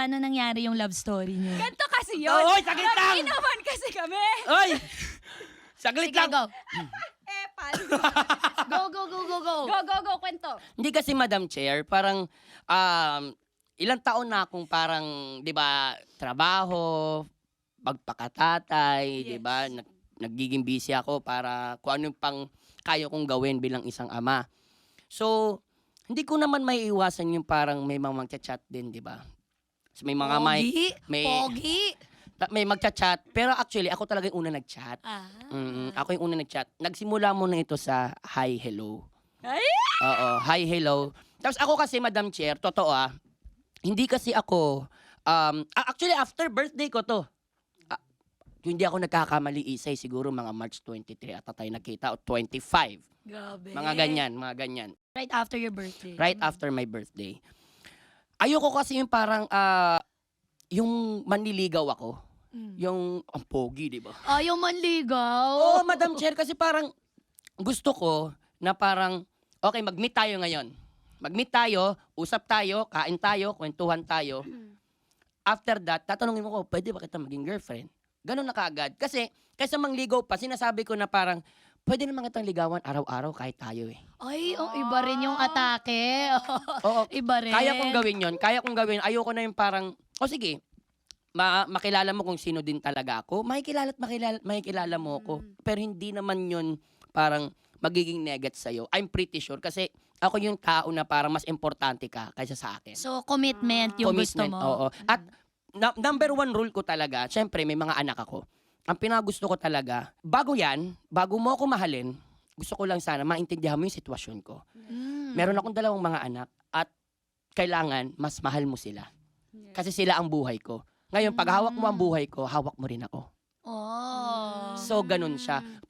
Paano nangyari yung love story niyo? Ganto kasi yun. Oy, saglit lang! Nag-inaman kasi kami. Oy! Saglit Sige, lang. go. Epal. Go, go, go, go, go. Go, kwento. Hindi kasi, Madam Chair, parang ilang taon na akong parang, di ba, trabaho, pagpakatatay, di ba, nagiging busy ako para kung ano pang kaya kong gawin bilang isang ama. So, hindi ko naman may iwasan yung parang may mga magchat-chat din, di ba? So, may mga Pogi. may magchat-chat, pero actually, ako talaga yung una nag-chat. Ako yung una nag-chat. Nagsimula muna ito sa hi, hello. Ay! Oo, hi, hello. Tapos ako kasi, Madam Chair, totoo hindi kasi ako, actually after birthday ko to, kung hindi ako nagkakamali, Isay, siguro mga March 23 ata tayo nakita, o 25. Grabe. Mga ganyan. Right after your birthday. Right after my birthday. Ayoko kasi yung parang, yung manliligaw ako. Yung, ang pogi, di ba? Ayaw manligaw. Oo, Madam Chair, kasi parang gusto ko na parang, okay, mag-meet tayo ngayon. Mag-meet tayo, usap tayo, kain tayo, kwentuhan tayo. After that, tatanungin mo ko, pwede ba kita maging girlfriend? Ganun na kaagad. Kasi, kaysa mangligaw pa, sinasabi ko na parang, pwede naman kitang ligawan araw-araw kahit tayo eh. Ay, iba rin yung atake. Oo, Iba rin. kaya kong gawin yon. Kaya kong gawin. Ayoko na yung parang, sige, makilala mo kung sino din talaga ako. Makikilala mo ako. Pero hindi naman yun parang magiging negat sa'yo. I'm pretty sure kasi ako yung tao na parang mas importante ka kaysa sa akin. So, commitment yung gusto mo. Oo. At number one rule ko talaga, syempre may mga anak ako. Ang pinagusto ko talaga, bago mo ako mahalin, gusto ko lang sana maintindihan mo yung sitwasyon ko. Meron akong dalawang mga anak at kailangan mas mahal mo sila. Kasi sila ang buhay ko. Ngayon, pag hawak mo ang buhay ko, hawak mo rin ako. Oh. So, ganun siya.